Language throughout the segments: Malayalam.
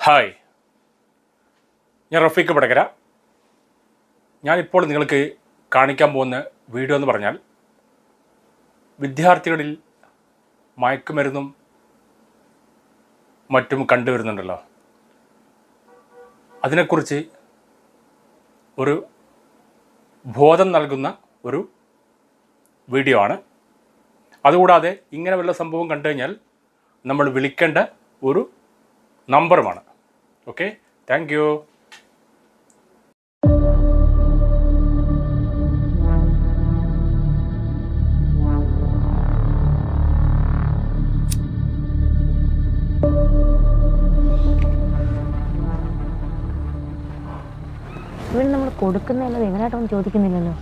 ഹായ്, ഞാൻ റഫീഖ് പടകര. ഞാനിപ്പോൾ നിങ്ങൾക്ക് കാണിക്കാൻ പോകുന്ന വീഡിയോ എന്ന് പറഞ്ഞാൽ വിദ്യാർത്ഥികളിൽ മയക്കുമരുന്നും മറ്റും കണ്ടുവരുന്നുണ്ടല്ലോ, അതിനെക്കുറിച്ച് ഒരു ബോധം നൽകുന്ന ഒരു വീഡിയോ ആണ്. അതുകൂടാതെ ഇങ്ങനെ വല്ല സംഭവം കണ്ടു കഴിഞ്ഞാൽ നമ്മൾ വിളിക്കേണ്ട ഒരു നമ്പറുമാണ്. Okay, thank you. ഇവിടെ നമ്മൾ കൊടുക്കുന്നതല്ലോ എങ്ങനെയായിട്ടൊന്നും ചോദിക്കുന്നില്ലല്ലോ.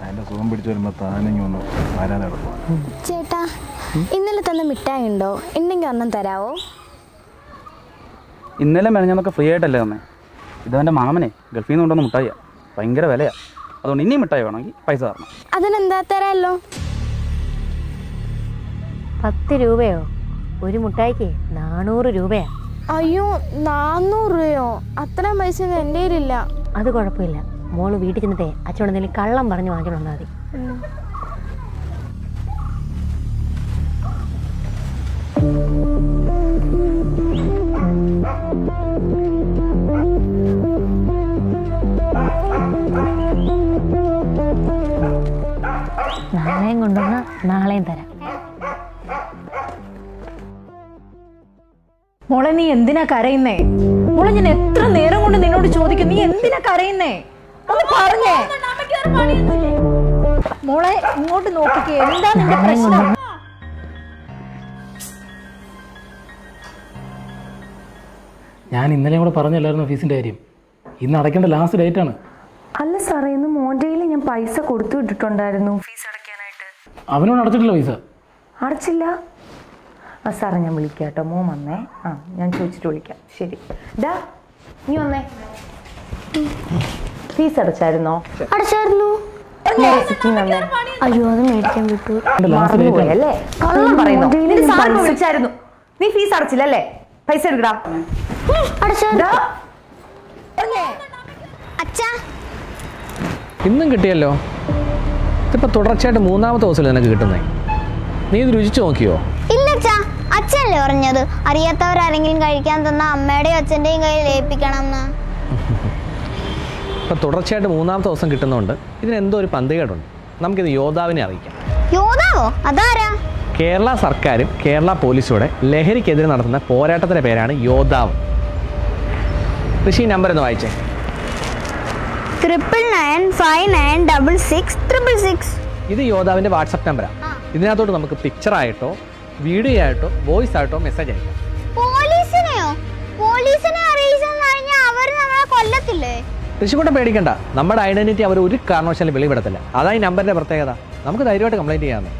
അതിന്റെ സുഖം പിടിച്ചു വരുമ്പോ താനെങ്ങി വന്നു വരാനെടുക്കും. ചേട്ടാ, ഇന്നലെ തന്ന മിഠായി ഉണ്ടോ? ഉണ്ടെങ്കിൽ ഒന്നും തരാവോ? ഇന്നലെ മെനഞ്ഞാന്നൊക്കെ ഫ്രീ ആയിട്ടല്ലേ തന്നെ. ഇതെൻ്റെ മാമനെ ഗൾഫിൽ നിന്ന് കൊണ്ടുവന്ന മിഠായിയാണ്, ഭയങ്കര വിലയാണ്. അതുകൊണ്ട് ഇനിയും മിഠായി വേണമെങ്കിൽ പൈസ തരണം. അതിനെന്താ തരാമല്ലോ. 10 രൂപയോ? ഒരു മിഠായിക്ക് 400 രൂപയാ. അയ്യോ, 400 രൂപയോ? അത്രയും പൈസ ഒന്നും എൻ്റെ കയ്യിലില്ല. അത് കുഴപ്പമില്ല, മോള് വീട്ടിൽ ചെന്നിട്ടേ അച്ഛനോട് എന്തെങ്കിലും കള്ളം പറഞ്ഞ് വാങ്ങിച്ചോണ്ട് വന്നാൽ മതി. നാളെയും കൊണ്ടുവന്ന നാളെയും തരാം. മോളെ, നീ എന്തിനാ കരയുന്നേ? മോളെ, ഞാൻ എത്ര നേരം കൊണ്ട് നിന്നോട് ചോദിക്കും, നീ എന്തിനാ കരയുന്നേ? ഒന്ന് പറഞ്ഞേ. മോളെ, ഇങ്ങോട്ട് നോക്കിക്കേ, എന്താ നിന്റെ പ്രശ്നം? ഞാൻ ഇന്നലെ കൂടെ പറഞ്ഞല്ലായിരുന്നു ഫീസിൻ്റെ കാര്യം. ഇന്ന് അടയ്ക്കേണ്ട ലാസ്റ്റ് ഡേറ്റ് ആണ്. അല്ല സാറേ, ഇന്ന് മോൻ്റെ കയ്യിൽ ഞാൻ പൈസ കൊടുത്തു വിട്ടിട്ടുണ്ടായിരുന്നു ഫീസ് അടയ്ക്കാനായിട്ട്. അവനോട് അടച്ചിട്ടില്ല പൈസ? അടച്ചില്ല. ആ സാറേ, ഞാൻ വിളിക്കാം കേട്ടോ. മോൻ വന്നേ. ഞാൻ ചോദിച്ചിട്ട് വിളിക്കാം. ശരി. ഡാ, നീ വന്നേ. ഫീസ് അടച്ചായിരുന്നോ? അടച്ചായിരുന്നു. അയ്യോ, അത് മേടിക്കാൻ വിട്ടു. മറന്നുപോയല്ലേ? കള്ളം പറയുന്നു. നിന്റെ സാറിനെ വിളിച്ചായിരുന്നു. നീ ഫീസ് അടച്ചില്ലല്ലേ? പൈസ എടുക്കടാ. ഇന്നും കിട്ടിയല്ലോ. ഇതിപ്പോൾ തുടർച്ചയായിട്ട് 3ാമത്തെ ദിവസമല്ലേ നിനക്ക് കിട്ടുന്നേ. നീ ഇത് രുചിച്ചു നോക്കിയോ? ഇല്ല അച്ഛാ, അച്ഛനല്ലേ പറഞ്ഞത് അറിയാത്തവരാരെങ്കിലും കഴിക്കാൻ തന്ന അമ്മയുടെയും അച്ഛൻ്റെയും കയ്യിൽ ഏൽപ്പിക്കണം എന്ന്. ഇപ്പം തുടർച്ചയായിട്ട് 3ാമത്തെ ദിവസം കിട്ടുന്നതുകൊണ്ട് ഇതിനെന്തോ ഒരു പന്തികേടുണ്ട്. നമുക്കിത് യോദ്ധാവിനെ അറിയിക്കാം. യോദ്ധാവോ? അതാരാ? കേരള സർക്കാരും കേരള പോലീസൂടെ ലഹരിക്കെതിരെ നടത്തുന്ന പോരാട്ടത്തിൻ്റെ പേരാണ് യോദ്ധാവ്. ഋഷി, നമ്പർ ഒന്ന് വായിച്ചേ. 9995966666. ഇത് യോദ്ധാവിൻ്റെ വാട്സപ്പ് നമ്പറാണ്. ഇതിനകത്തോട്ട് നമുക്ക് പിക്ചറായിട്ടോ വീഡിയോ ആയിട്ടോ വോയിസ് ആയിട്ടോ മെസ്സേജ് അയക്കാം. പോലീസിനെയോ? പോലീസിനെ അറിയിച്ചെന്ന് പറഞ്ഞാൽ അവർ നമ്മളെ കൊല്ലത്തില്ലേ? ഋഷിക്കൂടെ പേടിക്കണ്ട, നമ്മുടെ ഐഡന്റിറ്റി അവർ ഒരു കാരണവശാലും വെളിപ്പെടുത്തില്ല. അതാ ഈ നമ്പറിന്റെ പ്രത്യേകത. നമുക്ക് ധൈര്യമായിട്ട് കംപ്ലൈന്റ് ചെയ്യാമെന്ന്.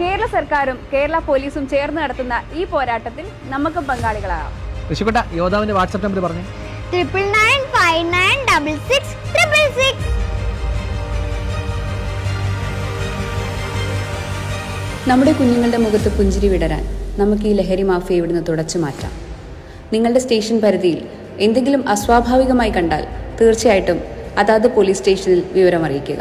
കേരള സർക്കാരും കേരള പോലീസും ചേർന്ന് നടത്തുന്ന ഈ പോരാട്ടത്തിൽ നമുക്കും പങ്കാളികളാകാം. ഋഷിക്കുട്ട, യോദ്ധാവിന്റെ വാട്സ്ആപ്പ് നമ്പർ പറഞ്ഞു. 9995966666. നമ്മുടെ കുഞ്ഞുങ്ങളുടെ മുഖത്ത് പുഞ്ചിരി വിടരാൻ നമുക്ക് ഈ ലഹരി മാഫിയ ഇവിടുന്ന് തുടച്ചു മാറ്റാം. നിങ്ങളുടെ സ്റ്റേഷൻ പരിധിയിൽ എന്തെങ്കിലും അസ്വാഭാവികമായി കണ്ടാൽ തീർച്ചയായിട്ടും അതാത് പോലീസ് സ്റ്റേഷനിൽ വിവരം അറിയിക്കുക.